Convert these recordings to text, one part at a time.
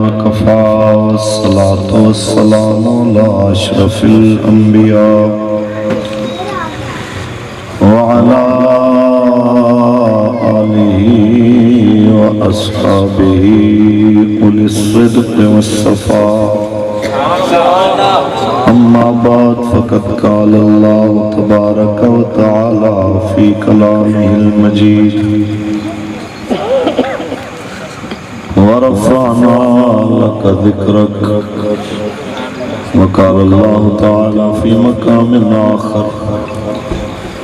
وكفى والصلاة والسلام على أشرف الأنبياء وعلى آله وأصحابه أولي الصدق والصفاء أما بعد فقد قال الله تبارك وتعالى في كلامه المجيد ورفعنا لك ذكرك وقال الله تعالى في مقام آخر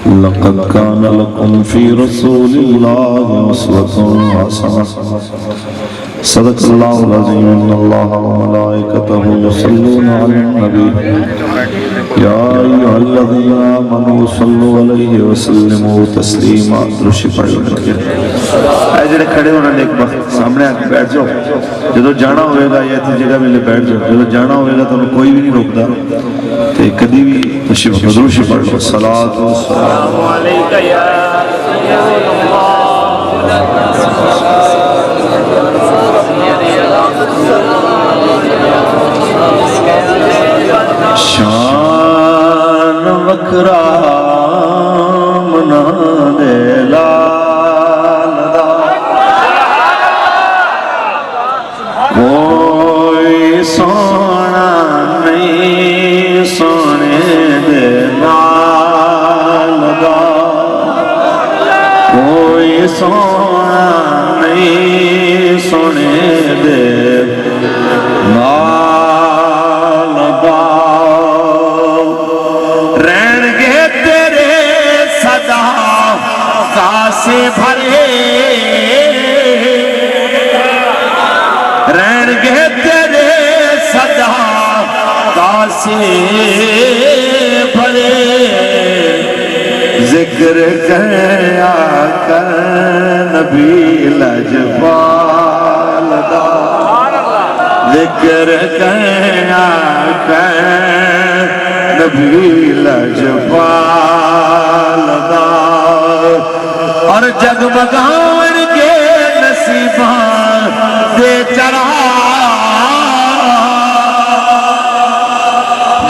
لقد كان لكم في رسول الله أسوة حسنة صدق الله العظيم إن الله وملائكته يصلون على النبي يا أيها الذين آمنوا صلوا عليه وسلموا تسليما درشی پڑھ لیں اے جڑے کھڑے ہونا نے ایک وقت سامنے آ کے بیٹھ جاؤ جدو جانا ہوئے گا یا تھی جگہ ملے بیٹھ جاؤ جدو جانا ہوئے گا تو کوئی بھی نہیں روکتا تو کدی بھی درشی پڑھ لو صلاۃ والسلام علیک یا رسول اللہ شان وکرام نانے لال دا کوئی سونا نہیں سونے دے نال دا کوئی سونا نہیں سونے دے نال دا سے بھرے رہن گے تیرے صدا سے بھرے ذکر کیا کر نبی لجپال دا ذکر کیا کر نبی لجپال دا اور جگمگاؤں کے نصیبان دے چراغ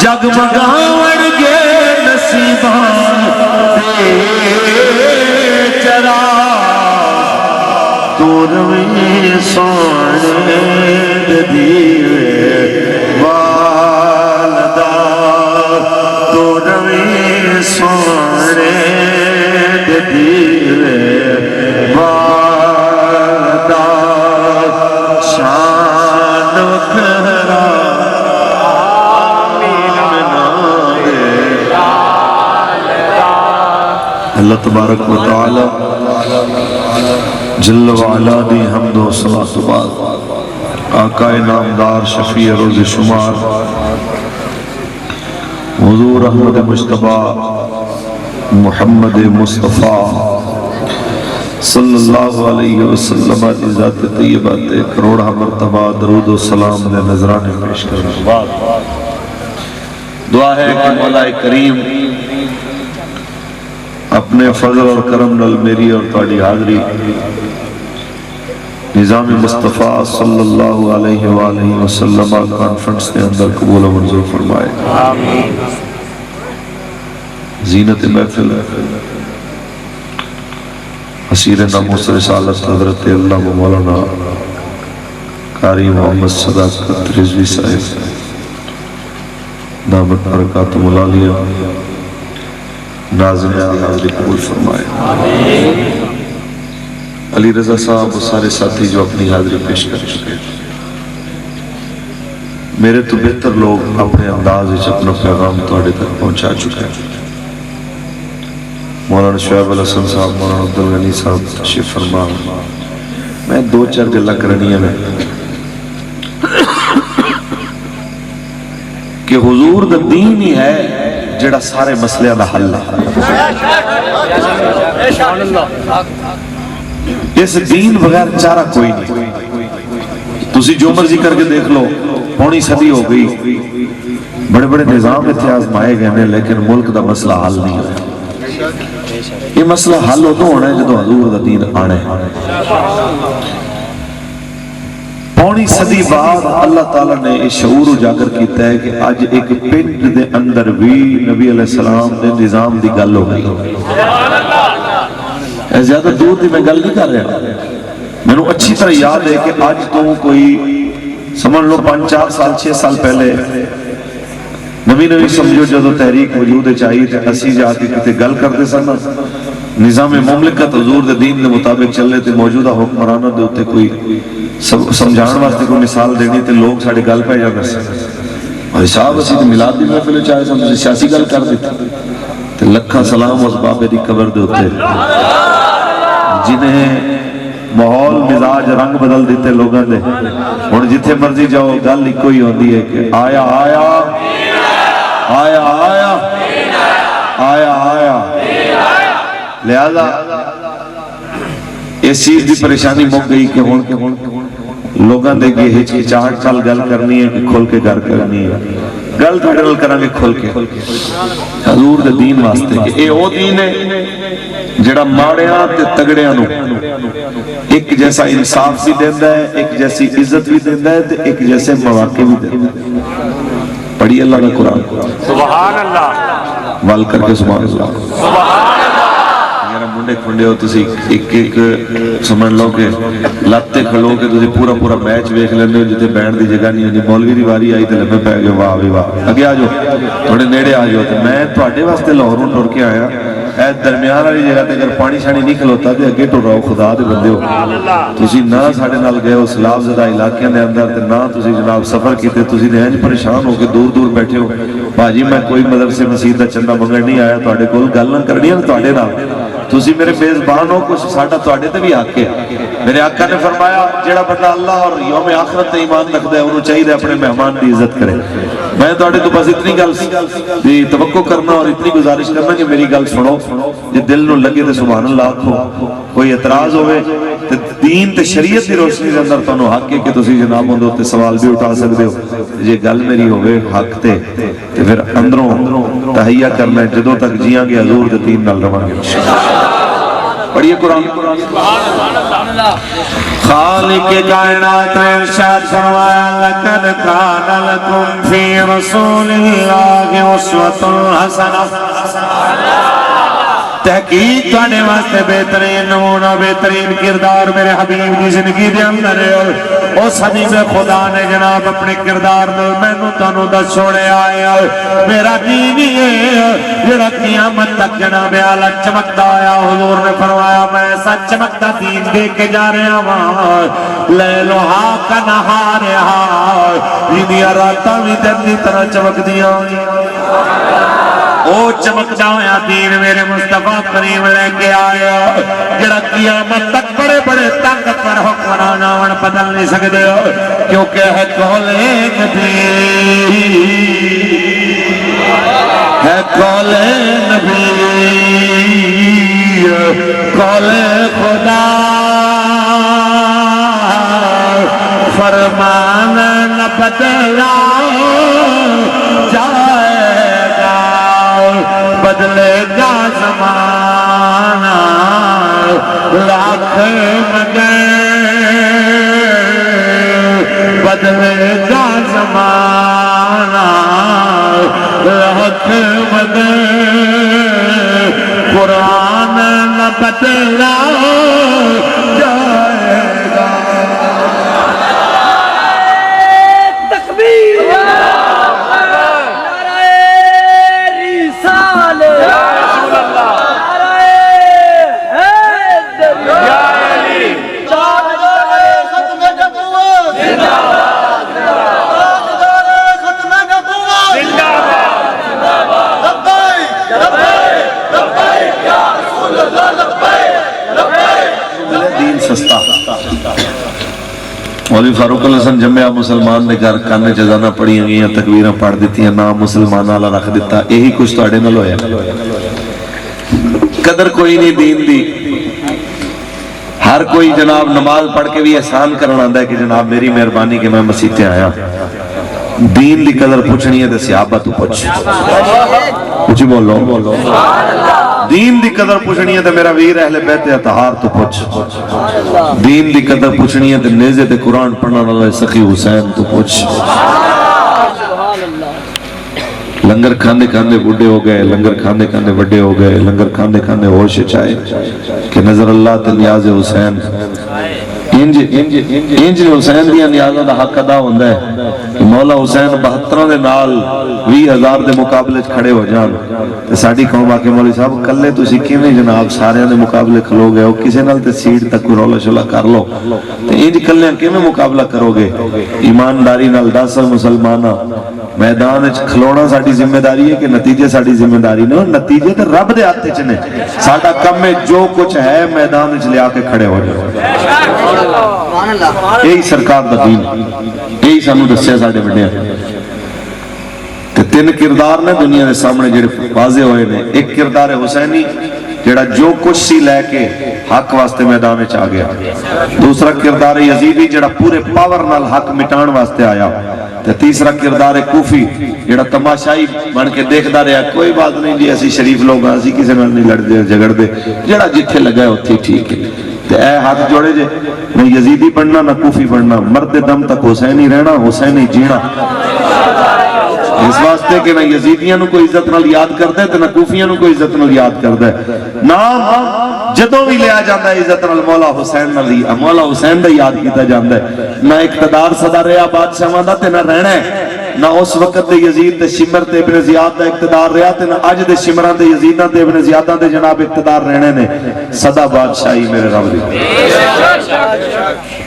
جگمگاؤں کے نصیبان دے چراغ تو روی سونے دیوے والدہ تو روی سونے دیوے والدہ شان وکھرا اللہ تبارک و تعالی جل وعلا دی حمد و صلاۃ بعد آقا نامدار شفیع روز شمار حضور احمد مجتبی محمد مصطفیٰ صلی اللہ علیہ وسلم کی ذات طیبات کروڑا مرتبہ درود و سلام دے نظرانے پیش کرنے بعد دعا ہے کہ مولا کریم اپنے فضل اور کرم نل میری اور تواڈی حاضری نظام مصطفیٰ صلی اللہ علیہ وآلہ وسلم کانفرنس کے اندر قبول و منظور فرمائے آمین زینت محفل حسیر ناموس رسالت حضرت اللہ مولانا قاری محمد صداقت رضوی صاحب دامت برکات ملالیہ ناظرین حاضری قبول فرمائے علی رضا صاحب و سارے ساتھی جو اپنی حاضری پیش کر چکے میرے تو بہتر لوگ اپنے انداز اپنا پیغام توڑے تک پہنچا چکے ہیں مولانا شعیب الحسن صاحب مولانا عبدالغنی صاحب تشریف فرما میں دو چار گلہ کرنی ہے کہ حضور دا دین ہی ہے جڑا سارے مسئلے دا حل ہے اس دین بغیر چارہ کوئی نہیں تسی جو مرضی کر کے دیکھ لو پونی صدی ہو گئی بڑے بڑے نظام اتنے آزمائے گئے ہیں لیکن ملک دا مسئلہ حل نہیں ہے یہ مسئلہ حل ہوتا ہونا ہے جدو حضور دا دین آنے پونی صدی بعد اللہ تعالیٰ نے یہ شعور اجاگر کیتا ہے کہ آج ایک پنڈ دے اندر بھی نبی علیہ السلام دے نظام دی گل ہو گئی. زیادہ دور دی میں گل نہیں کر رہا. میں نے اچھی طرح یاد ہے کہ آج تو کوئی سمجھ لو 5-4 سال 6 سال پہلے نوی سمجھو جدو تحریک وجود چاہیے تھے اسی جا کے کتے گل کرتے سن نظام مملکت حضور دے دین دے مطابق چلے تھے موجودہ حکمرانوں دے ہوتے کوئی سمجھان واسطے کوئی مثال دینی تھے لوگ ساڑھے گل پہ جانا سے اور صاحب اسی تو ملاد دی محفل چاہے سن سیاسی گل کر دیتے تے لکھا سلام اس بابے دی قبر دے ہوتے جنہیں ماحول مزاج رنگ بدل دیتے لوگوں نے اور جتھے مرضی جاؤ گل ایک ہی ہوندی ہے کہ آیا آیا آیا آیا آیا آیا. لہذا اس چیز دی پریشانی مک گئی کہ لوگاں دے گے ہچکچاہٹ چل گل کرنی ہے کہ کھل کے گھر کرنی ہے گل تھوڑے نال کرانگے کھل کے حضور دے دین واسطے کہ اے او دین ہے جڑا ماڑیاں تے تگڑیاں نو ایک جیسا انصاف بھی دیندا ہے ایک جیسی عزت بھی دیندا ہے تے ایک جیسے مواقع بھی دیندا ہے. پڑھی اللہ کا قرآن سبحان اللہ وال کر کے سبحان اللہ سبحان اللہ. میرا منڈے کھنڈے ہو تسی ایک ایک سمجھ لو کہ لاتے کھلو کہ تسی پورا پورا میچ ویکھ لیندے ہو جتے بینڈ دی جگہ نہیں ہوندی مولوی دی واری آئی تے لمبے پے گئے واہ وی واہ اگے آ جاؤ تھوڑے نیڑے آ جاؤ تے میں تواڈے واسطے لاہوروں ٹر کے آیا اے درمیان والی جگہ تے اگر پانی شانی نہیں کھلوتا تے اگے ٹر رہو خدا دے بندے ہو تسی نہ ساڈے نال گئے ہو سیلاب زدہ علاقیاں دے اندر تے نہ تسی جناب سفر کیتے تسی تے انج پریشان ہو کے دور دور بیٹھے ہو باجی میں کوئی مدرسے مسجد دا چندہ منگن نہیں آیا تواڈے کول گل نہ کرنی ہے تواڈے نال تسی میرے میزبان ہو کچھ ساڈا تواڈے تے بھی حق ہے. میرے آقا نے فرمایا جڑا بندہ اللہ اور یوم آخرت تے ایمان رکھدا ہے انہوں چاہیے اپنے مہمان دی عزت کرے. میں تواڈے تو بس اتنی گل دی توقع کرنا اور اتنی گزارش کرنا کہ میری گل سنو جے دل نو لگے تے سبحان اللہ آکھو کوئی اعتراض ہوئے تے دین تے شریعت دی روشنی دے اندر تانوں حق ہے کہ تسی جناب اندر تے سوال بھی اٹھا سکدے ہو جے گل میری ہوئے حق تے پھر اندروں تہیہ کرنا ہے جدوں تک جیاں گے حضور دے دین نال رواں گے. پڑھیے قرآن خالق کائنات نے ارشاد فرمایا لقد کان لکم فی رسول اللہ اسوۃ حسنہ تحقیق تواڈے واسطے بہترین نمونہ بہترین کردار میرے حبیب دی زندگی دے اندر ہے. اس حبیب خدا نے جناب اپنے کردار نال مینوں تانوں دس چھوڑیا ہے میرا دین ہی ہے جڑا قیامت تک جناب اعلی چمکدا آیا. حضور نے فرمایا میں ایسا چمکتا دین دے کے جا رہا ہاں لیلھا کنہارھا دنیا راتاں بھی دن دی طرح چمکدیاں او چمکدا ہویا دین میرے مصطفیٰ کریم لے کے آیا جڑا قیامت تک بڑے بڑے طاقتور حکمران آون بدل نہیں سکدے کیونکہ ہے قول نبی ہے قول نبی قول خدا فرمان نہ بدلا جائے گا بدلے گا زمانہ لاکھ مگر بدلے گا زمانہ لاکھ مگر قرآن نہ بدلا جائے گا. مولوی فاروق الحسن جمعہ مسلمان نے گھر کانے جزانہ پڑھی گئیں تکبیریں پڑھ دیتی ہیں نام مسلمان اللہ رکھ دیتا یہی کچھ تواڈے نال ہویا قدر کوئی نہیں دین دی. ہر کوئی جناب نماز پڑھ کے بھی احسان کرنا آندا ہے کہ جناب میری مہربانی کہ میں مسجد تے آیا. دین دی قدر پوچھنی ہے تے صحابہ تو پوچھ کچھ بولو دین دی قدر پوچھنی ہے تو میرا ویر اہل بیت اطہار تو پوچھ، دین دی قدر پوچھنی ہے تو نیزے تے قرآن پڑھنا والا سخی حسین تو پوچھ۔ لنگر کھاندے کھاندے بڑھے ہو گئے، لنگر کھاندے کھاندے بڑھے ہو گئے، لنگر کھاندے کھاندے ہوش چائے کہ نظر اللہ تے نیاز حسین انج حسین دیا نیازہ دا حق ادا ہوندہ ہے۔ مولا حسین 72 دے نال 20,000 دے مقابلے کھڑے ہو جان تے ساڑی قوم آکے مولوی صاحب کلے تسی کیویں جناب سارے دے مقابلے کھلو گئے ہو، کسے نال تے سیٹ تک کوئی رولا شولا کر لو تے انج کلے کیویں مقابلہ کرو گے؟ ایمانداری نال دس مسلمانہ میدان وچ کھلونا ساڈی ذمہ داری ہے کہ نتیجے ساڈی ذمہ داری نے؟ نتیجے تے رب دے ہاتھ وچ نے، ساڈا کم ہے جو کچھ ہے میدان وچ لے آ کے کھڑے ہو جاؤ۔ یہی سرکار دا دین، یہی سانو دسیا ساڈے وڈیاں تے تین کردار نے دنیا دے سامنے جڑے واضح ہوئے نے۔ ایک کردار حسینی جڑا جو کچھ سی لے کے حق واسطے میدان وچ آ گیا، دوسرا کردار یزیدی جڑا پورے پاور نال حق مٹان واسطے آیا، تے تیسرا کردار کوفی جڑا تماشائی بن کے دیکھدا رہا کوئی بات نہیں جی اسی شریف لوگ ہاں اسی کسے نال نہیں لڑدے جھگڑدے، جڑا جتھے لگا ہے اوتھے ٹھیک ہے تے اے ہاتھ جوڑے جے نہ یزیدی بننا نہ کوفی بننا، مرد دم تک حسینی رہنا حسینی جینا۔ اس واسطے کہ نہ یزیدیاں نو کوئی عزت نال یاد کردا ہے تے نہ کوفیاں نو کوئی عزت نال یاد کردا ہے۔ نام جدوں بھی لیا جاندا ہے عزت نال مولا حسین نال مولا حسین دا یاد کیتا جاندا ہے۔ نہ اقتدار سدا رہا بادشاہاں دا تے نہ رہنا ہے، نہ اس وقت دے یزید دے شمر تے ابن زیاد دا اقتدار رہا تے نہ اج دے شمران دے یزیداں تے ابن زیاداں دے جناب اقتدار رہنے نے۔ سدا بادشاہی میرے رب دی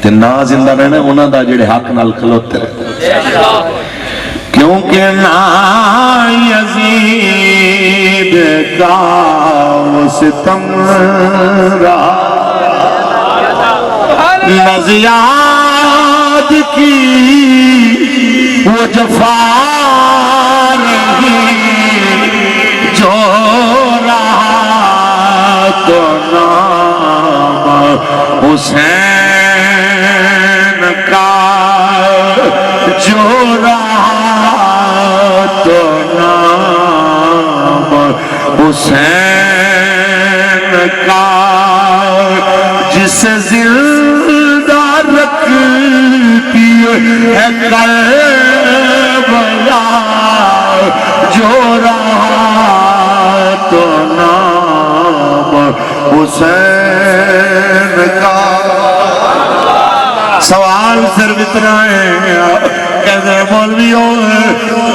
تے نہ زندہ رہنا انہاں دا جڑے حق نال کھلوتے رہے، کیونکہ نہ یزید کا ستم رہا نہ زیاد کی وہ جفا نہیں، جو رہا تو نام حسین کا، جو رہا تو نام حسین کا، جسے زندہ رکھتی ہے کربلا، جو رہا تو نام حسین کا۔ سوال صرف اتنا ہے کہتے ہیں مولویوں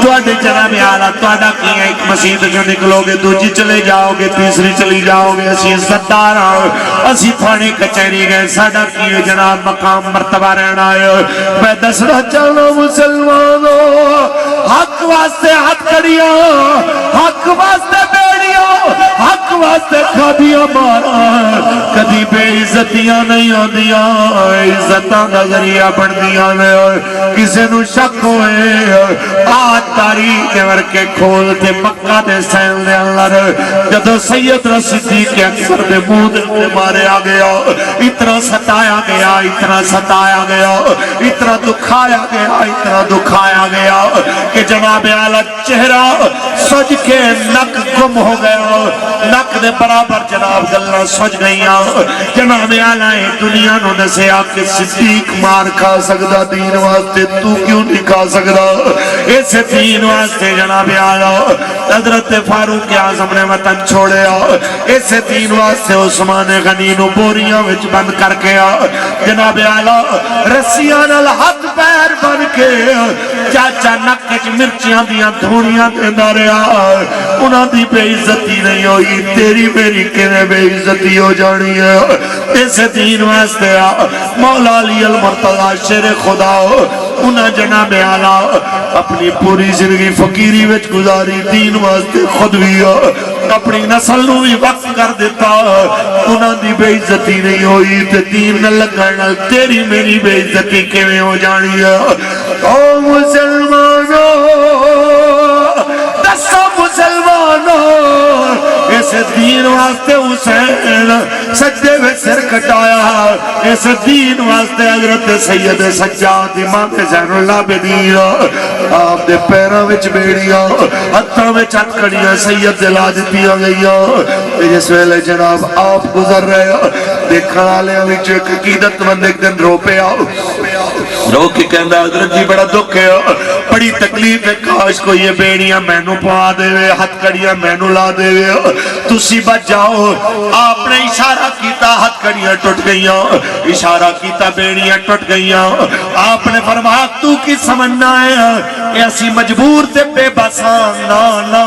تواڈے جناب اعلیٰ تواڈا کی ہے، ایک مسجد جو نکلو گے دوجی چلے جاؤ گے تیسری چلی جاؤ گے، اسی عزتدار اسی تھانے کچہری گئے، ساڈا کی ہے جناب مقام مرتبہ رہنا ہے۔ میں دسنا چاہنا مسلمانوں حق واسطے ہاتھ کڑیاں، حق واسطے بیڑیاں، حق واسطے کھادیاں مارا، کدی بے عزتیاں نہیں ہوندیاں، عزتاں دا ذریعہ بندیاں نے۔ کسے نو شک ہوئے آج تاریخ ورکے کھول تے مکہ دے سین دے اندر جدو سیدنا صدیق اکبر دے منہ دے ماریا گیا، اتنا ستایا گیا، اتنا ستایا گیا، اتنا دکھایا گیا، اتنا دکھایا گیا کہ جناب اعلیٰ چہرہ سج کے نک گم ہو گیا، نک دے برابر جناب گلہ سج گئیاں۔ جناب اعلیٰ دنیا نو دسیا کہ صدیق مار کھا سکدا دین واسطے، تو کیوں نہیں کھا سکدا؟ اسے دین واسطے جناب اعلیٰ حضرت فاروق اعظم نے وطن چھوڑیا، اسے دین واسطے عثمان غنی نو بوریاں وچ بند کر کے جناب اعلیٰ رسیاں نال ہاتھ پیر بن کے چاچا نک وچ مرچیاں دیاں دھونیاں دیندا رہیا، انہاں دی بے عزتی نہیں ہوئی، تیری میری کیویں بے عزتی ہو جانی ہے؟ اسے دین واسطے مولا علی المرتضی شیر خدا انہاں جناب اعلیٰ اپنی پوری زندگی فقیری وچ گزاری، دین واسطے خود بھی اپنی نسل نو بھی وقت کر دیتا، انہاں دی بے عزتی نہیں ہوئی تے دین نہ لگانا تیری میری بے عزتی کیویں ہو جانی ہے؟ او مسلمانوں دسو مسلمانوں اس دین واسطے حسین سجدے میں سر کٹایا اس دین واسطے حضرت سید سجاد امام زین العابدین آپ دے پیراں وچ بیڑیاں ہتھاں وچ ہتھکڑیاں سید دلا دتیاں گئیاں جس ویلے جناب آپ گزر رہے دیکھن والےاں وچ ایک عقیدت مند ایک دن رو پیا رو کے کہندا حضرت جی بڑا دکھ ہے بڑی تکلیف ہے کاش کو یہ بیڑیاں مینوں پوا دے ہتھکڑیاں مینوں لا دے تسی بچ جاؤ آپ نے اشارہ کیتا ہتھکڑیاں ٹوٹ گئیاں اشارہ کیتا بیڑیاں ٹوٹ گئیاں آپ نے فرمایا تو کی سمجھنا ہے ایسی مجبور تے بے بساں نا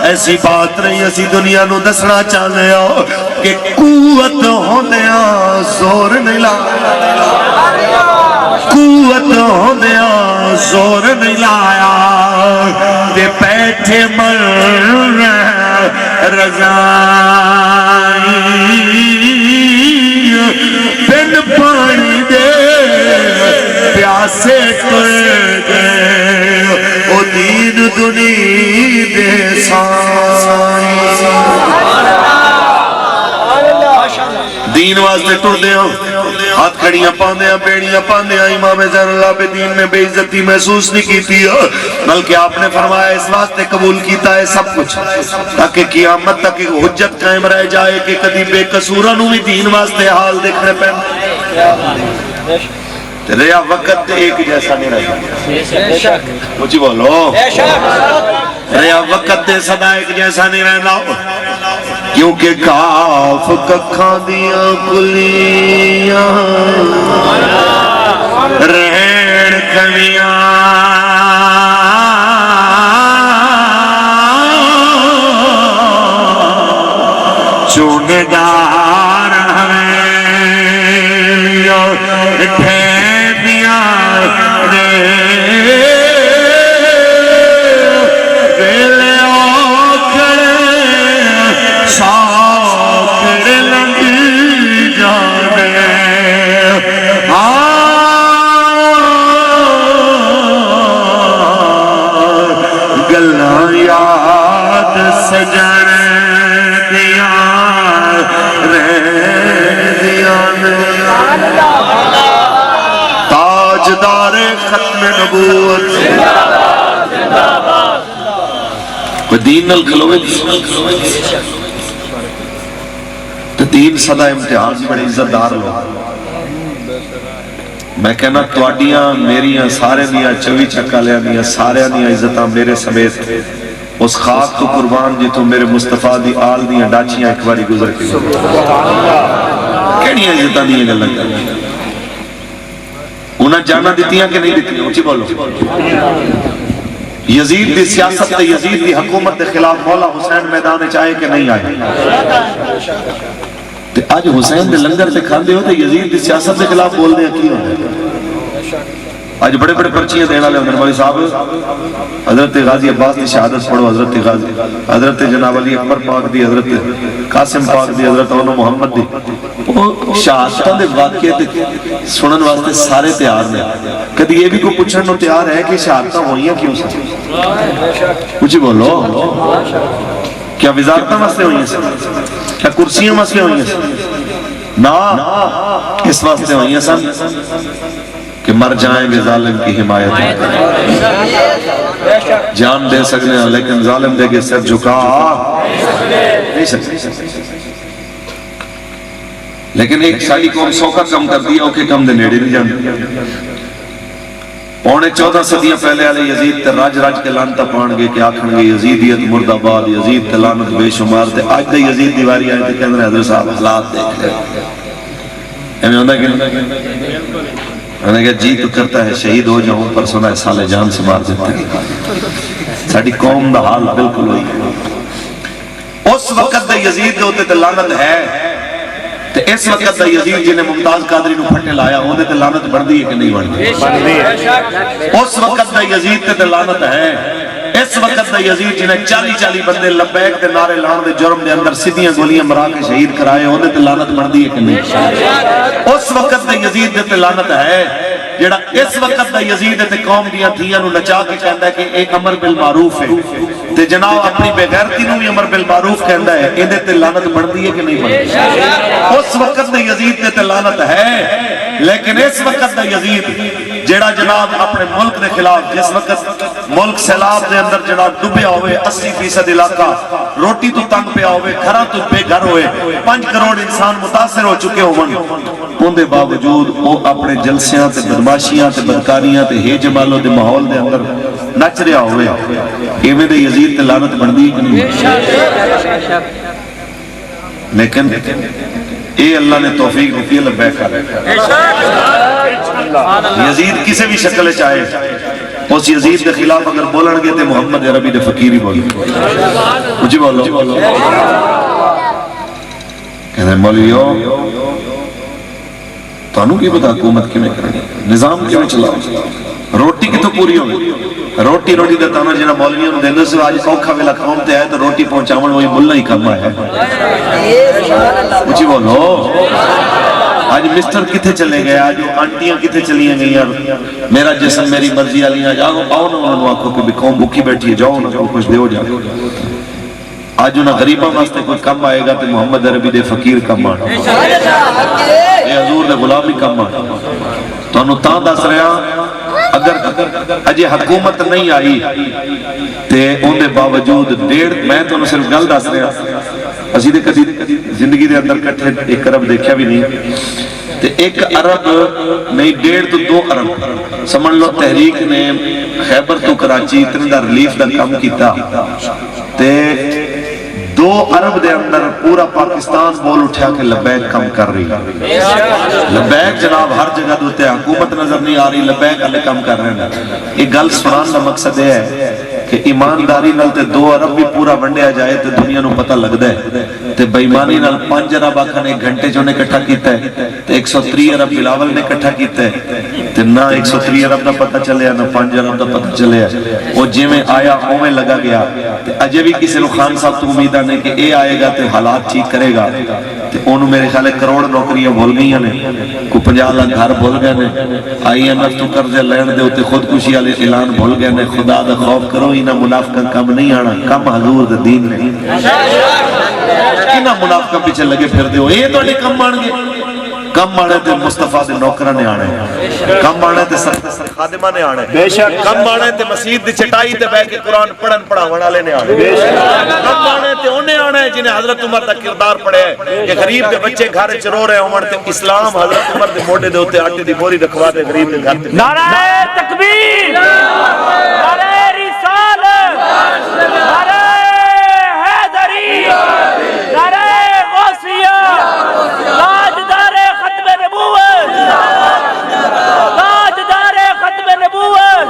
ایسی بات نہیں ایسی دنیا نو دسنا چاہنے ہو کہ قوت ہوندیاں زور نہیں لایا قوت ہوندیاں زور نہیں لایا دے بیٹھے مر رضائی بن پانی دے پیاسے کر گئے او دین دنی دے سائی دین واسطے ٹر دے ہاتھ کھڑیاں پاندیاں بیڑیاں پاندیاں امام زین العابدین نے بے عزتی محسوس نہیں کیتی بلکہ آپ نے فرمایا اس واسطے قبول کیتا ہے سب کچھ تاکہ قیامت تک حجت قائم رہ جائے کہ کدی بے قصوراں نو بھی دین واسطے حال دیکھنے پہ ریا وقت ایک جیسا نہیں رہتا مجھے بولو ریا وقت دے صدا ایک جیسا نہیں رہنا کیونکہ کاف ککھاں دیاں کلیاں رہن کمیاں چوندار ہمیں ٹھہمیاں سجن دیا تاجدار ختم نبوت دین الکلوے تو دین صدا امتحان بڑے عزت دار لوگ میں کہنا توڑیاں میریاں سارے دیاں چوی چکالیاں دیاں سارے دیاں عزتاں میرے سمیت اس خاک تو قربان جی تو میرے مصطفیٰ دی آل دیاں ڈاچیاں ایک باری گزر کے کہنیاں عزتاں دیاں گا لگتا انہاں جانا دیتیاں کہ نہیں دیتیاں اچھی بولو یزید دی سیاست دی یزید دی حکومت دے خلاف مولا حسین میدان چاہے کہ نہیں آئے آج حسین دے لنگر سے کھاندے ہوتے یزید دی سیاست دے خلاف بول دے کی ہوتے آج بڑے بڑے پرچیاں دینا لے اندر مولی صاحب حضرت غازی عباس دی شہادت پڑھو حضرت غازی حضرت جناب علی اکبر پاک دی حضرت قاسم پاک دی حضرت اونو محمد دی وہ شہادتوں دے واقعے تے سنن واسطے سارے تیار نے کدی یہ بھی کوئی پوچھن نو تیار ہے کہ شہادتیں ہوئیاں کیوں سے کچھ بولو کیا وزارتیں مسئلے ہوئی ہیں کیا کرسیاں مسئلے ہوئی ہیں نا اس واسطے ہوئی ہیں سن کہ مر جائیں گے ظالم کی حمایت جان دے سکنے ہیں لیکن ظالم دے گے سر جھکا نہیں سکتے لیکن ایک سالی قوم 100 کا کم کر دیا اوکے کم دے نیڑے نہیں جاندے پونے 14 صدیاں پہلے آلے یزید تے راج راج کے لانتا پان گے کہ آکھن گے یزیدیت مرداباد یزید تے لانت بے شمار تے آج دے یزید دیواری آئے تے کہنے حضرت صاحب حالات دیکھ لے ہمیں ہوندہ کہ میں نے کہا جی تو کرتا ہے شہید ہو جاؤں پر سنا ہے سالے جان سے مار دیتے ہیں ساڑھی قوم دا حال بالکل ہوئی اس وقت دا یزید دے ہوتے تے لانت ہے تے اس وقت دا یزید جنہیں ممتاز قادری نو پھٹے لایا ہوندے تے لانت بڑھ دی ہے کہ نہیں بڑھ دی اس وقت دا یزید تے لانت ہے اس وقت دا یزید جنہیں 40 بندے لبیک دے نعرے لان دے جرم دے اندر سیدھیاں گولیاں مرا کے شہید کرائے ہوندے تے لانت بڑھ دی ہے کہ نہیں اس وقت دا یزید تے لانت ہے جڑا اس وقت دا یزید تے قوم دیاں تھیاں نو نچا کے کہندا ہے کہ ایک امر بالمعروف ہے تے جناب اپنی بغیرتی نو بھی امر بالمعروف کہندا ہے، اندے تے لعنت بندی ہے کہ نہیں بندی؟ اس وقت دے یزید دے تے لعنت ہے، لیکن اس وقت دا یزید جیڑا جناب اپنے ملک دے خلاف، جس وقت ملک سیلاب دے اندر جناب ڈوبیا ہوئے، 80% علاقہ روٹی تو تنگ پیا ہوئے، گھراں تو بے گھر ہوئے، 5 کروڑ انسان متاثر ہو چکے ہون، ان دے باوجود وہ اپنے جلسیاں تے بدماشیاں تے بدکاریاں تے ہے جمالوں دے ماحول دے اندر نچ رہا ہوئے، ایویں دے یزید تے لعنت بندی کہ نہیں؟ لیکن اے اللہ نے توفیق دیتی ہے، لبیک کر یزید کسے بھی شکل چاہے، اس یزید کے خلاف اگر بولن گے تے محمد عربی دے فقیر ہی بولیں، مجھے بولو کہتے ہیں مولیو تانوں کی پتہ حکومت کیوں کرنی، نظام کیوں چلاؤ، روٹی کی تو پوری ہوگی، روٹی دا تانا جنہ مولویوں نے دیندے سے آج اوکھا ویلا قوم تے آئے تو روٹی پہنچاون وہی ملہ ہی کم آئے، مجھے بولو آج مسٹر کتے چلے گئے، آج آنٹیاں کتے چلیے گئی، میرا جسم میری مرضی آلیاں، جاؤ آؤ نا انہوں نے آکھو کہ بھی قوم بھوکی بیٹھی ہے، جاؤ نا کچھ دیو جاؤ، آج انہاں غریبہ واسطے کوئی کم آئے گا تو محمد عربی دے فقیر کم آنے، یہ حضور دے غلامی کم آنے، تو انہوں تاں دس رہے ہیں اگر اجے حکومت نہیں آئی تے ان دے باوجود میں تو انہوں صرف گل دس رہے ہیں، اسی دے کسی زندگی دے اندر کٹھے 1 ارب دیکھا بھی نہیں، تے 1 ارب نہیں 1.5 تو 2 ارب سمجھ لو تحریک نے خیبر تو کراچی اتنے دا ریلیف دا کم کیتا، تے 2 ارب دے اندر پورا پاکستان بول اٹھا کے لبیک کم کر رہی ہے، لبیک جناب ہر جگہ دوتے حکومت نظر نہیں آ رہی، لبیک علی کم کر رہے ہیں، یہ گل سنان دا مقصد ہے کہ ایمانداری نال تے 2 ارب بھی پورا ونڈیا جائے تے دنیا نو پتہ لگ دے، تے بےایمانی نال 5 ارب آکھن 1 گھنٹے جو نے کٹھا کیتا ہے، تے 130 ارب بلاول نے کٹھا کیتا ہے، تے نہ 130 ارب دا پتہ چلے نہ 5 ارب دا پتہ چلے، وہ جی میں آیا اویں لگا گیا، تے اجے بھی کسی نو خان صاحب تو امید نہیں کہ اے آئے گا تے حالات ٹھیک کرے گا، تے انہوں میرے خیال کروڑ نوکریاں بھول گئی ہیں، کو 50 لاکھ گھر بھول گئے ہیں، IMF تو قرضے لین دے تے خودکشی والے اعلان بھول گئے ہیں، خدا دا خوف کرو انہاں منافقاں کم نہیں آنا، کم حضور دے دین نے، انہاں منافقاں پیچھے لگے پھر دیو، اے تواڈے کم آن گے، کم آنے تے مصطفیٰ دے نوکراں نے آنے، کم آنے تے خادمہ نے آنے، کم آنے تے مسجد دی چٹائی تے بیٹھ کے قرآن پڑھن پڑھاون والے نے آنے، کم آنے تے انہیں آنے جنہیں حضرت عمر دا کردار پڑھے کہ غریب دے بچے گھر چ رو رہے ہون تے اسلام حضرت عمر دے موڈے دے اوتے آٹے دی بوری رکھوا دے غریب دے گھر تے، نعرہ تکبیر، نعرہ رسالت، نعرہ حیدری، نعرہ غوثیہ، تاجدار ختم نبوت، تاجدار ختم نبوت،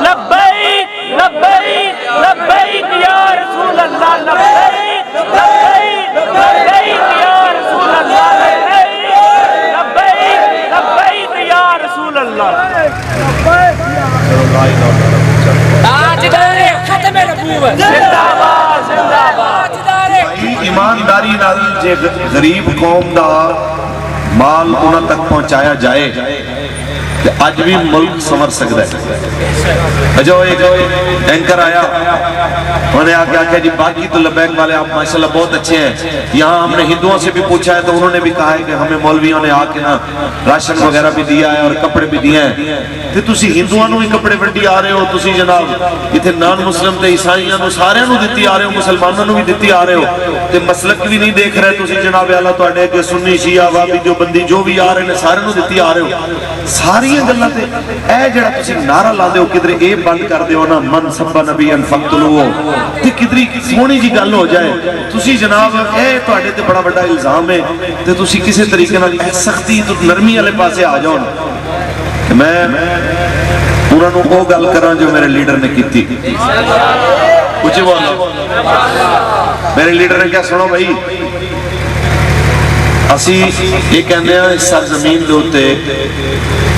لبیک لبیک لبیک یا رسول اللہ، لبیک لبیک لبیک یا رسول اللہ، لبیک لبیک یا رسول اللہ، تاجدار ختم نبوت، زندہ باد زندہ باد، ایمانداری نال جے غریب قوم دا مال انہاں تک پہنچایا جائے تے اج بھی ملک سمر سکتا ہے۔ جو ایک اینکر آیا انہوں نے آکھا جی باقی تو لبیک والے آپ ماشاءاللہ بہت اچھے ہیں، یہاں ہم نے ہندوؤں سے بھی پوچھا ہے تو انہوں نے بھی کہا ہے کہ ہمیں مولویوں نے آکے نا راشن وغیرہ بھی دیا ہے اور کپڑے بھی دیے ہیں، تے تسی ہندوؤں نو ہی کپڑے ونڈی آ رہے ہو، تسی جناب اتنے نان مسلم تے عیسائیاں نو سارے نو دتی آ رہے ہو، مسلمانوں نو بھی دتی آ رہے ہو، تے مسلک بھی نہیں دیکھ رہے تسی جناب اعلیٰ تواڈے کہ سنی شیعہ وہابی جو بندی جو بھی آ رہے ہیں سارے نو دتی آ رہے ہو، ساری گلاں تے اے جڑا تسی نعرہ لاندے ہو کدھر اے بند کر دیو نا من سب نبی فقتلوہ تے کدھر سونی جی گل ہو جائے، تسی جناب اے تواڈے تے بڑا بڑا الزام ہے تے تسی کسی طریقے نال سختی تو نرمی والے پاسے آ جاؤ کہ میں انہاں نو او گل کراں جو میرے لیڈر نے کیتی، کچھ بولو میرے لیڈر نے کیا سنو بھائی، اسی یہ کہنے ہیں اس سرزمین دے اوتے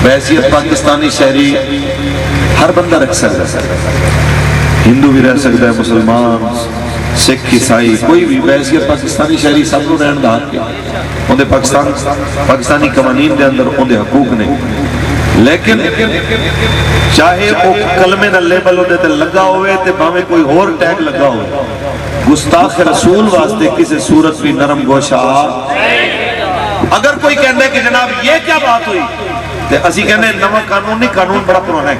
بحیثیت پاکستانی شہری ہر بندہ رکھ سکتا ہے، ہندو بھی رہ سکتا ہے، مسلمان، سکھ، عیسائی، کوئی بھی بحیثیت پاکستانی شہری سب نو رہن دا حق ہے، اندے پاکستانی قوانین دے اندر اندے حقوق نے، لیکن چاہے وہ کلمے نہ لیبل ہوتے تے لگا ہوئے تے باویں کوئی اور ٹیگ لگا ہوئے، گستاخ رسول واسطے کسی صورت بھی نرم گوشہ۔ اگر کوئی کہنے کہ جناب یہ کیا بات ہوئی، تے اسی کہنے نواں قانون نہیں، قانون بڑا پرانا ہے۔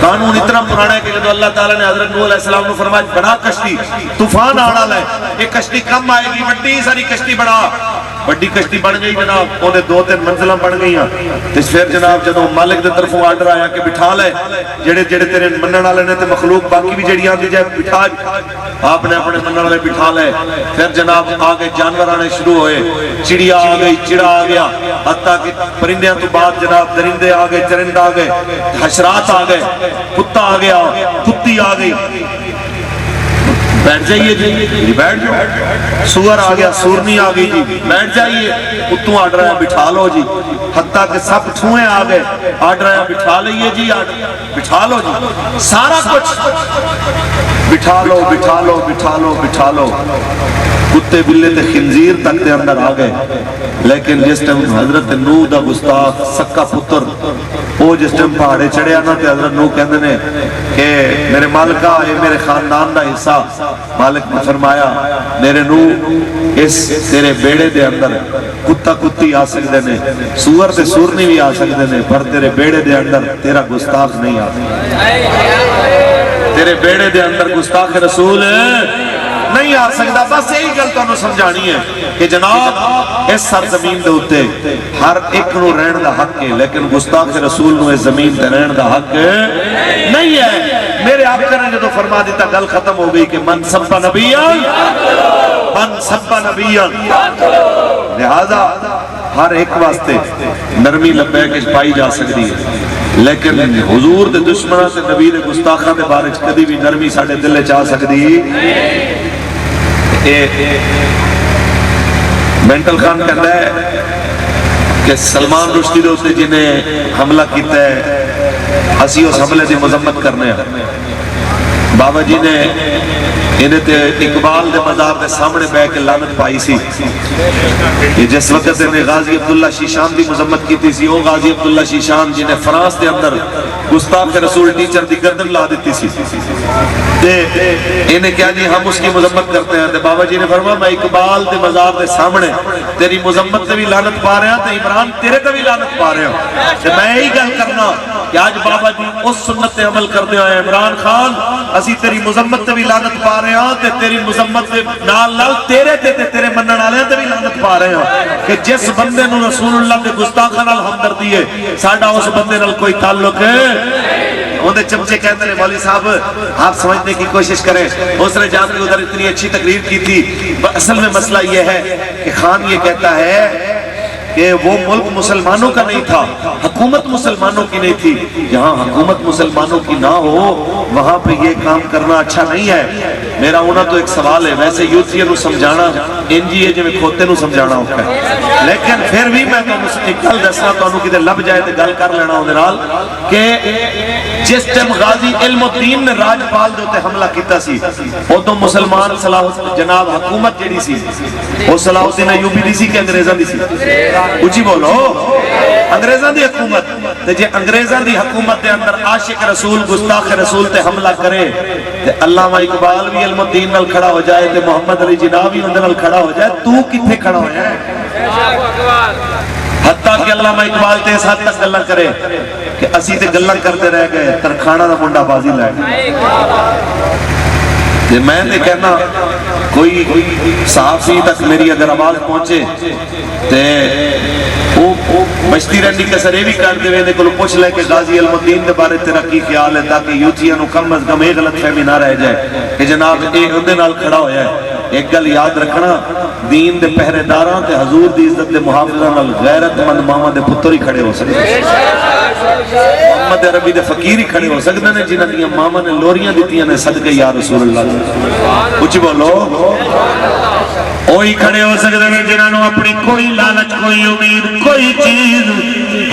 قانون اتنا پرانا ہے کہ جب اللہ تعالیٰ نے حضرت نوح علیہ السلام نے فرمایا بڑا کشتی طوفان آڑا لے، ایک کشتی کم آئے گی، بڑی ساری کشتی بڑا، بڑی کشتی بن گئی جناب، انہیں 2-3 منزلہ بن گئی ہیں۔ پھر جناب جدوں مالک دے طرفوں آرڈر آیا کہ بٹھا لے جڑے جڑے تیرے منن والے نے تے مخلوق باقی بھی جڑی آندی جائے بٹھا، آپ نے اپنے منن والے بٹھا لے۔ پھر جناب آگے جانور آنے شروع ہوئے، چڑیا آ گئی، چڑا آ گیا، حتیٰ کہ پرندیاں تو بعد جناب درندے آ گئے، چرند آ گئے، حشرات آ گئے، کتا آ گیا، کتی آ گئی۔ بیٹھ جائیے جی، بیٹھ جاؤ۔ سور آ گیا، سورنی آ گئی جی، بیٹھ جائیے۔ کتوں آرڈر آیا بٹھا لو جی، حتیٰ کہ سب ٹھوئیں آ گئے، آرڈر آیا بٹھا لئیے جی، بٹھا لو جی، سارا کچھ بٹھا لو بٹھا لو بٹھا لو بٹھا لو۔ کتے بلے تے خنزیر تک تے اندر آ گئے، لیکن جس ٹائم حضرت نوح دا گستاخ سکا پتر وہ جس ٹائم پہاڑے چڑھیا نا تے حضرت نوح کہندے نے کہ میرے مالکہ یہ میرے خاندان دا حصہ۔ مالک نے فرمایا میرے نوح اس تیرے بیڑے دے اندر کتا کتی آ سکتے نے، سور تے سورنی بھی آ سکتے نے، پر تیرے بیڑے دے اندر تیرا گستاخ نہیں آ سکتا، تیرے بیڑے دے اندر گستاخ رسول نہیں آ سکتا۔ بس یہی گل تانوں سمجھانی ہے کہ جناب اس سرزمین دے اوتے ہر ایک نو رہن دا حق ہے، لیکن گستاخ رسول نو اس زمین تے رہن دا حق نہیں ہے۔ میرے آقا نے جو فرما دیتا گل ختم ہو گئی کہ من سب نبیان من سب نبیان، لہذا ہر ایک واسطے نرمی لبیک پائی جا سکتی ہے، لیکن حضور دے دشمنہ سے نبی دے گستاخہ دے بارے کدی بھی نرمی ساڑھے دلے چاہ سکتی۔ مینٹل خان کہتا ہے کہ سلمان رشدی دے ہوتے جنہیں حملہ کیتا ہے اسی اس حملے دی مذمت کرنے ہیں۔ بابا جی نے انہیں تے اقبال دے مزار دے سامنے بے کے لعنت پائی سی، یہ جس وقت انہیں غازی عبداللہ شیشان دی مذمت کی تھی سی، وہ غازی عبداللہ شیشان جنہیں فرانس دے اندر گستاخ رسول ٹیچر دی گردن لا دیتی سی، انہیں کیا جی ہم اس کی مذمت کرتے ہیں، تے بابا جی نے فرمایا میں اقبال دے مزار دے سامنے تیری مذمت تے بھی لعنت پا رہے ہیں، تے عمران تیرے تے بھی لعنت پا رہے ہیں۔ تے میں یہی گل کرنا کہ آج بابا جی اس سنت تے عمل کرتے ہیں، عمران خان اسی تیری مذمت تے بھی لعنت پا رہے ہیں، تے تیری مذمت تے نال نال تیرے تے تیرے منن والے تے بھی لعنت پا رہے ہیں کہ جس بندے نو رسول اللہ کے گستاخاں نال ہمدردی ہے ساڈا اس بندے نال کوئی تعلق ہے۔ انہیں چمچے کہتے ہیں مولوی صاحب آپ سمجھنے کی کوشش کریں، اس نے جان کے ادھر اتنی اچھی تقریر کی تھی، اصل میں مسئلہ یہ ہے کہ خان یہ کہتا ہے کہ وہ ملک مسلمانوں کا نہیں تھا، حکومت مسلمانوں کی نہیں تھی، جہاں حکومت مسلمانوں کی نہ ہو وہاں پہ یہ کام کرنا اچھا نہیں ہے۔ میرا ہونا تو ایک سوال ہے، ویسے یوتھیے نو سمجھانا انجی ہے جو میں کھوتے نو سمجھانا ہوتا ہے، لیکن پھر بھی میں ایک گل دسنا تو انہوں کدھر لب جائے تو گل کر لینا ہونے رال کہ جس ٹائم غازی علم الدین نے راجپال دے ہوتے حملہ کیتا سی وہ تو مسلمان صلاح جناب حکومت جیڑی سی وہ صلاح الدین ایوبی دی سی کہ انگریزاں دی سی، اچھی بولو انگریزاں دی حکومت، تے جے انگریزاں دی حکومت دے اندر عاشق رسول گستاخ رسول تے حملہ کرے تے علامہ اقبال بھی علم الدین نال کھڑا ہو جائے تے محمد علی جناح بھی اندر نال کھڑا ہو جائے، تو کتھے کھڑا ہو جائے؟ حتیٰ کہ علامہ اقبال تے اس حد تک گلہ کرے کہ اسی تے گلہ کرتے رہ گئے ترکھانہ دا منڈا بازی لائے گئے۔ میں نے کہنا کوئی صحافی تک میری اگر آواز پہنچے تے وہ بچتی رہنی کے سر یہ بھی کر دے وینے کو پوچھ لے کہ غازی علم الدین دے بارے تیرا کی خیال ہے تاکہ یوتھیاں نو کم از کم ایک غلط فہمی نہ رہ جائے کہ جناب ایک اندے نال کھڑا ہویا ہے۔ ایک گل یاد رکھنا دین دے پہرے داراں تے حضور دی عزت دے محافظاں نال غیرت مند ماما دے پتر ہی کھڑے ہو سکتے ہیں، محمد عربی دے فقیر ہی کھڑے ہو سکتے ہیں جنہاں دیاں ماما نے لوریاں دیتیاں نے صدقے یا رسول اللہ، کچھ بولو وہی کھڑے ہو سکتے ہیں جنہاں نو اپنی کوئی لالچ کوئی امید کوئی چیز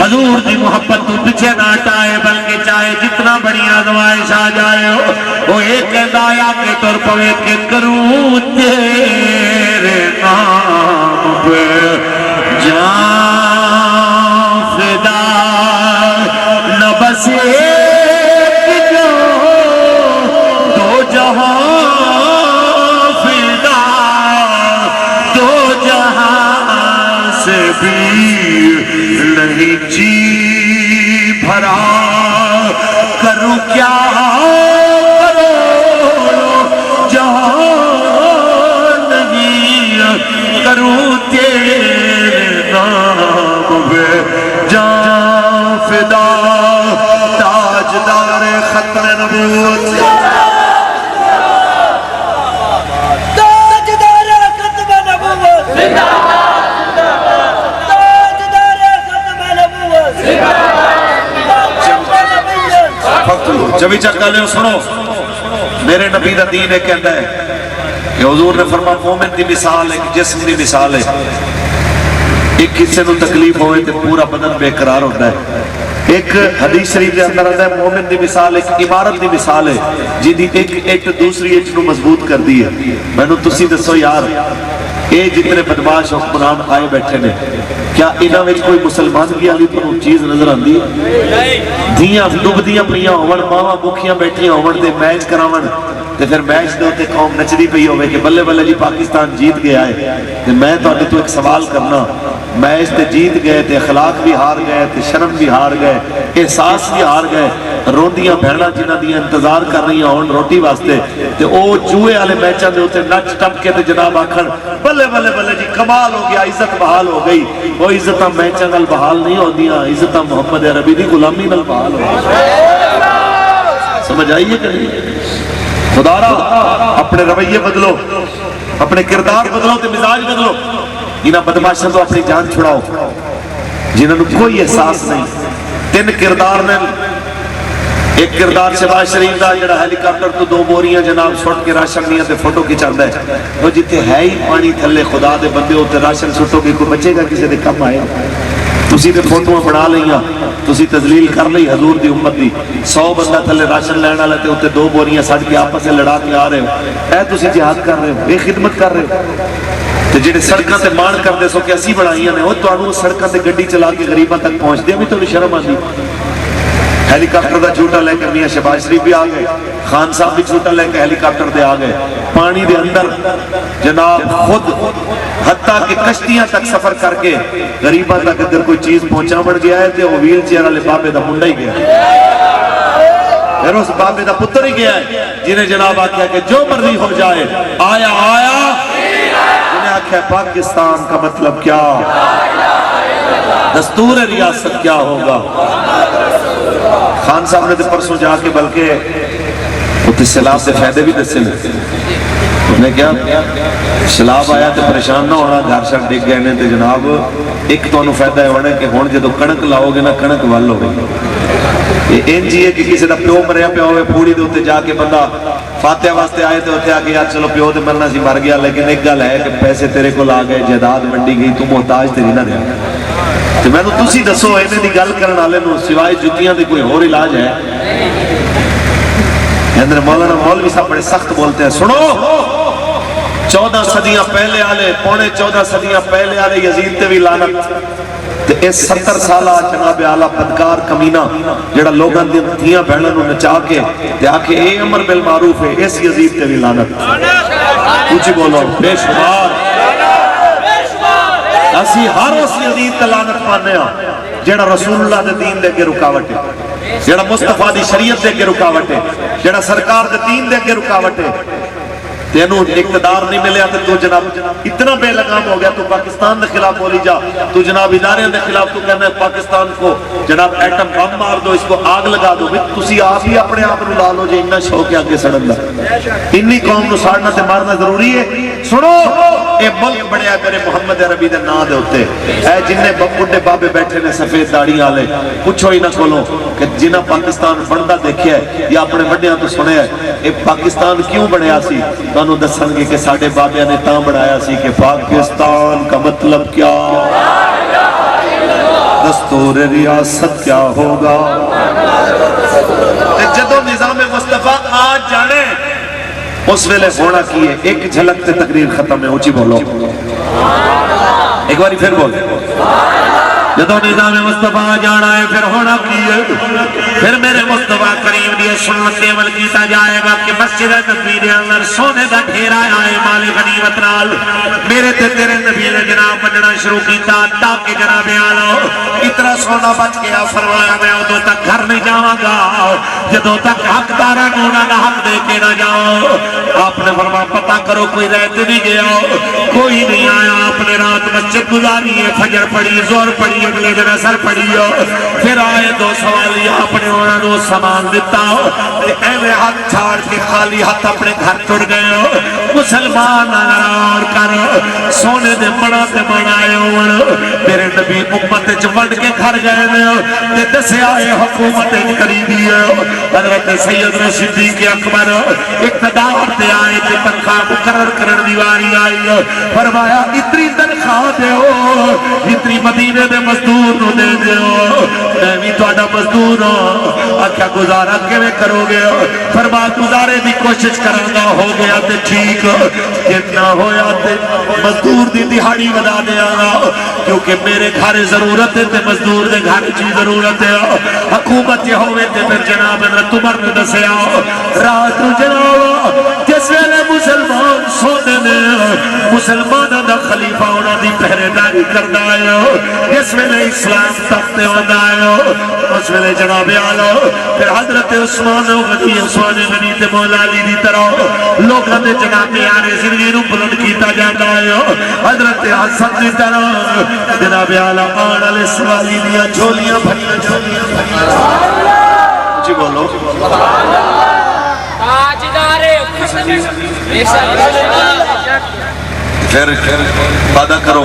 حضور دی محبت تو پیچھے نہ ہٹائے بلکہ چاہے جتنا بڑی آزمائش آ جائے ہو وہ ایک دایا کے طور پوے کہ کروں تیرے نام پہ جان فدا جی بھرا کروں کیا کرو جہاں نہیں کروں تیرے نام پہ جان فدا تاجدار ختم نبوت جبھی چکا لے سنو میرے نبی دا دین ہے کہتا ہے کہ حضور نے فرمایا مومن دی مثال ہے جسم دی مثال ہے ایک حصے نو تکلیف ہوئے تے پورا بدن بے قرار ہوتا ہے ایک حدیث شریف کے اندر آتا ہے مومن دی مثال ایک عمارت دی مثال ہے جی دی ایک دوسری ایک نو مضبوط کر دی ہے میں نو تسی دسو یار اے جتنے بدماش حکمران آئے بیٹھے نے کیا انہاں وچ کوئی مسلمان کی والی تو چیز نظر آندی ہے دھیاں ڈبدیاں پڑیاں ہون ماواں بھوکیاں بیٹھیاں ہون تے میچ کراون تے پھر میچ دے تے قوم نچدی پئی ہوے کہ بلے بلے جی پاکستان جیت گیا ہے تے میں تہاڈے تو ایک سوال کرنا میچ تے جیت گئے تے اخلاق بھی ہار گئے تے شرم بھی ہار گئے احساس بھی ہار گئے روندیاں بہناں جنہاں دی انتظار کر رہی ہون روٹی واسطے تے او چوہے والے میچاں دے اوتے نچ ٹپ کے تے جناب آکھن بلے بلے بلے جی کمال ہو گیا عزت بحال ہو گئی وہ عزتاں میچاں نال بحال نہیں ہوندیاں عزتاں محمد عربی دی غلامی نال بحال ہو سمجھ آئیے کہ نہیں خدا را اپنے رویے بدلو اپنے کردار بدلو تے مزاج بدلو انہاں بدماشاں تو اپنی جان چھڑاؤ جنہاں نو کوئی احساس نہیں تین کردار نے ایک کردار شہباز شریف دا جڑا ہیلی کاپٹر تو 2 بوریاں جناب سٹ کے راشن دیاں تے فوٹو کھچاندا ہے وہ جتے ہے ہی پانی تھلے خدا دے بندے اوتے راشن سٹو کے کوئی بچے گا کسی دے کم آئے تسی تے فوٹوਆਂ بنا لئیاں تسی تذلیل کر لئی حضور دی امت دی 100 بندہ تھلے راشن لینا والا تے اوتے 2 بوریاں سٹ کے آپس سے لڑا کے آ رہے ہو اے تسی جہاد کر رہے ہو اے خدمت کر رہے ہو تے جڑے سڑکاں تے مان کردے سو کہ اسی بنائیاں نے او تانوں سڑکاں تے گڈی چلا کے غریباں تک پہنچ دے بھی تانوں شرم آندی ہیلی کاپٹر دا جھوٹا لے کے میاں شہباز شریف بھی آ گئے خان صاحب بھی جھوٹا لے کے ہیلی کاپٹر دے آ گئے پانی دے اندر جناب خود حتیٰ کہ کشتیاں تک سفر کر کے غریباں تک اگر کوئی چیز پہنچا بڑھ گیا ہے تو وہ ویل چیئر والے بابے دا منڈا ہی گیا پھر اس بابے دا پتر ہی گیا ہے جنہیں جناب آکھیا کہ جو مرضی ہو جائے آیا آیا جنہیں آکھیا پاکستان کا مطلب کیا دستور ریاست کیا ہوگا خان صاحب نے پرسوں جا کے بلکہ سیلاب سے فائدے بھی دسے انہیں کیا سیلاب آیا تو پریشان نہ ہونا گھر شر ڈگ گئے نے تو جناب ایک تو انہوں فائدہ ہے ہونے کہ ہون جدو کنک لاؤ گے نا کنک وال ہو گئی یہ انجی ہے کہ کسی دا پیو مریا پیا ہوئے پوڑی دے ہوتے جا کے بندہ فاتحہ واسطے آئے تو ہوتے آگے یار چلو پیو دے مرنا سی مر گیا لیکن ایک گل ہے کہ پیسے تیرے کو لا گئے جائیداد منڈی گئی تو محتاج تیری نہ رہا تو میں تو تسی دسو انہیں دی گل کرن والے نو سوائے جتیاں دے کوئی اور علاج ہے اندر مولانا مولوی صاحب بڑے سخت بولتے ہیں سنو 14 صدیاں پہلے آلے پونے 14 صدیاں پہلے آلے یزید تے بھی لعنت تے اس 70 سالہ جناب اعلیٰ بدکار کمینہ جڑا لوگاں دیاں بہنوں نو نچا کے تے آکے اے امر بالمعروف ہے اس یزید تے بھی لعنت کچھ بولو بے شمار اسی ہر اس یزید تے لعنت پانے ہاں جڑا رسول اللہ دے دین دے کے رکاوٹ ہے جڑا مصطفیٰ دی شریعت دے کے رکاوٹ ہے جڑا سرکار دے دین دے کے رکاوٹ ہے تینوں اقتدار نہیں ملیا تو جناب اتنا بے لگام ہو گیا تو پاکستان دے خلاف بولی جا تو جناب اداریاں دے خلاف تو کہنا ہے پاکستان کو جناب ایٹم بم مار دو اس کو آگ لگا دو تسی آپ ہی اپنے آپ نو لا لو جے اتنا شوق ہے آگے سڑن دا انی قوم نو ساڑنا تے مارنا ضروری ہے سنو اے ملک بڑھیا میرے محمد عربی دے نا دے ہوتے اے جنہیں بڑے بابے بیٹھے نے سفید داڑھی آلے پوچھو ہی نہ کھولو کہ جنہ پاکستان بڑھدا دیکھے ہے یا اپنے بڑیاں تو سنے ہے اے پاکستان کیوں بڑھیا سی تانوں دسن گے کہ ساڑھے بابیاں نے تاں بڑھایا سی کہ پاکستان کا مطلب کیا دستور ریاست کیا ہوگا جدو نظام مصطفیٰ آج جانے اس ویلے ہونا کیے ایک جھلک تے تقریر ختم ہے اونچی بولو ایک باری پھر بول جدو نظام مصطفیٰ جانا ہے پھر ہونا کی ہے پھر میرے مصطفیٰ کریم دی سنت عمل کیتا جائے گا کہ مسجد نبی دے اندر سونے دا ڈھیرا آئے مال غنیمت نال میرے تے تیرے نبی نے جناب بننا شروع کیتا تاکہ جناب آلو اتنا سونا بچ گیا فرمایا میں ادو تک گھر نہیں جاواں گا جدو تک حقدار نونا دا حق دے کے نہ جاؤ آپ نے فرمایا پتہ کرو کوئی رہتے نہیں گیا کوئی نہیں آیا آپ نے رات مسجد گزاری ہے فجر پڑھی زور پڑھی اگلے دن اثر پڑھی پھر آئے دو سوالی آپ نے انہوں نے سامان دیتا ایوے ہاتھ چھاڑ کے خالی ہاتھ اپنے گھر ٹر گئے مسلمان نظر کر سونے دے بڑا تے بڑھائے میرے نبی امت چوڑ کے گھر گئے دسے آئے حکومت قریبی ہے حضرت سیدنا صدیق اکبر اقتدار تے آئے کہ تنخواہ مقرر کرن دیواری آئی فرمایا اتنی تنخواہ دے اتنی مدینے دے مزدور نو دے میں بھی توڑا مزدور ہوں آکھا گزارا کیویں کرو گے فرما گزارے دی کوشش کرانگا ہو گیا تے ٹھیک جتنا ہویا تے مزدور دی دہاڑی بدا دے آگا کیونکہ میرے گھر ضرورت ہے تے مزدور دے گھر چی ضرورت ہے حکومت یہ ہوئے تے پھر جناب تمہر نے دسے آؤ رات جناب جس ویلے مسلمان سونے نے مسلمانہ دا خلیفہ ہونا دی پہرے داری کردہ آئے جس ویلے اسلام تختے ہوندہ آئے اس ویلے جناب آلو پھر حضرت عثمان غنی تے مولا علی دی طرح لوگاں دے جناب آنے زندگی رو بلند کیتا جاتا ہے حضرت حسن دی طرح جناب آلو آن علیہ سوالی دیا جھولیاں بھریاں جی بولو پھر وعدہ کرو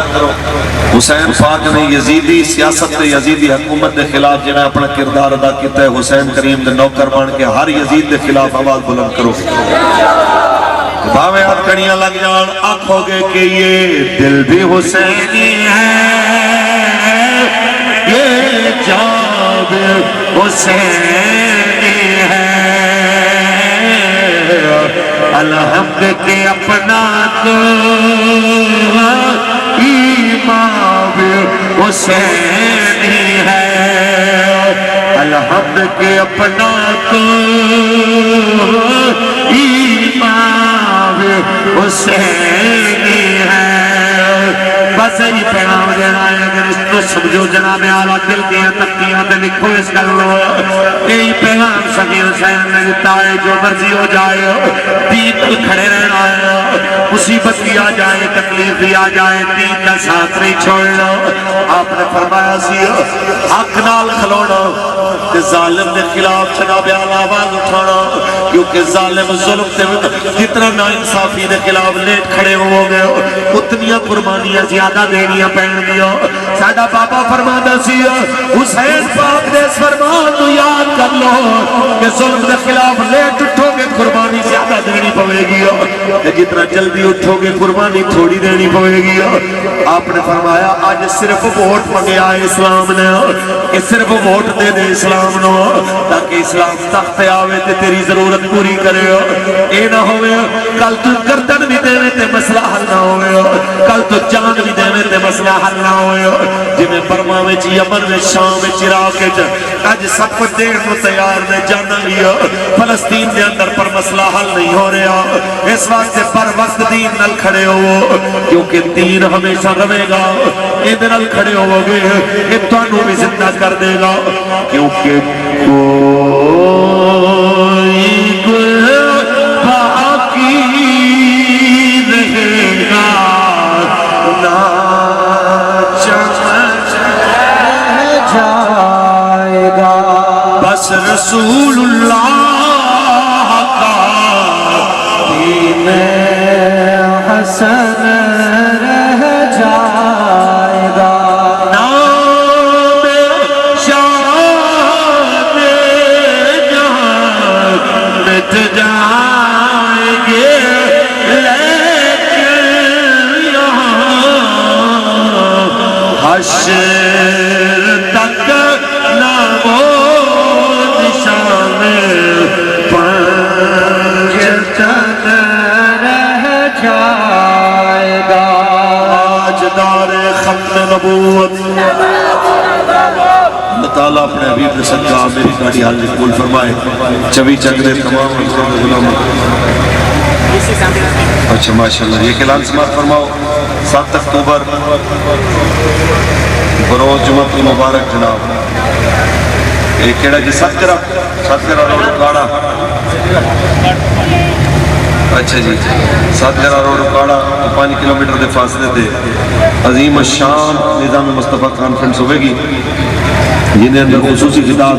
حسین پاک نے یزیدی سیاست تے یزیدی حکومت دے خلاف جنہیں اپنا کردار ادا کیتا ہے حسین کریم دے نوکر بن کے ہر یزید دے خلاف آواز بلند کرو باویں ہاتھ کڑیاں لگ جان آنکھو گے کہ یہ دل بھی حسینی ہے یہ جان بھی حسینی ہے الحمد کے اپنا تو ایمان بھی حسینی ہے الحمد کے اپنا تو ایمان بھی حسینی ہے بس یہی پیغام دینا ہے اگر اس کو سمجھو جناب اعلیٰ دل کی تکیاں تے لکھو اس کر لو یہی پیغام سکی حسین نے دیتا ہے جو مرضی ہو جائے دین پر کھڑے رہنا ہے مصیبت بھی آ جائے تکلیف بھی آ جائے دین کا ساتھ نہیں چھوڑنا آپ نے فرمایا سی حق نال کھلونا کہ ظالم کے خلاف جناب اعلیٰ آواز اٹھانا کیونکہ ظالم ظلم تے جتنا نا انصافی کے خلاف لیٹ کھڑے ہو گئے اتنی قربانیاں زیادہ دینیاں پہن گیا سادہ بابا فرمانا سی حسین پاک دے اس فرمان تو یاد کر لو کہ ظلم کے خلاف لیٹ اٹھو گے قربانی زیادہ دینی پوے گی جتنا جلدی اٹھو گے قربانی تھوڑی دینی پوے گی آپ نے فرمایا آج صرف ووٹ منگیا ہے اسلام نے کہ صرف ووٹ دے دے اسلام نو تاکہ اسلام تخت آوے تے تیری ضرورت پوری کرے اے نہ ہوئے کل تو گردن بھی دے تے مسئلہ حل نہ ہوئے کل تو جان بھی دے تے مسئلہ حل نہ ہوئے جی میں برما میں چی یمن میں شام میں عراق میں آج سب کو دیر کو تیار نے جانا لیا فلسطین کے اندر پر مسئلہ حل نہیں ہو رہا اس وقت سے پر وقت دین نل کھڑے ہو کیونکہ دین ہمیشہ رہے گا یہ نل کھڑے ہو گے یہ توانوں بھی زندہ کر دے گا کیونکہ کوئی باقی رہے گا نہ چمچ جائے گا بس رسول اللہ کا دین حسن رہ جائے گا نام شان جہاں مٹ جائیں گے لیکن یہاں حشر تک نہ وہ نشان پنجتن رہ جائے گا آج دار ختم نبوت اپنے حبیب نے صدقہ میری داڑھی حاضر قبول فرمائے، چوی چکرے تمام غلاموں۔ اچھا ماشاءاللہ، یہ اعلان سماعت فرماؤ۔ 7 اکتوبر بروز جمعہ مبارک جناب، ایک کیڑا جی ستگرہ روڈ اکاڑا، اچھا جی ستگرہ روڈ اکاڑا 5 کلومیٹر دے فاصلے دے عظیم الشان نظام مصطفیٰ کانفرنس ہوئے گی، جن اندر خصوصی خطاب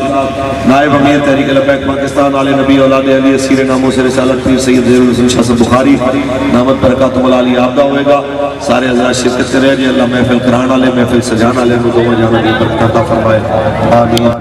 نائب امیر تحریک لبیک پاکستان آل نبی اولاد علی اسیر ناموں سے رسالت پیر سید زیر الحسن شاہ صاحب بخاری نامت برکاتہ ملالی آبدہ ہوئے گا۔ سارے حضرات شرکت کرے جی، اللہ محفل کران والے محفل سجان والے کو دو جانا دی برکت عطا فرمائے، آمین۔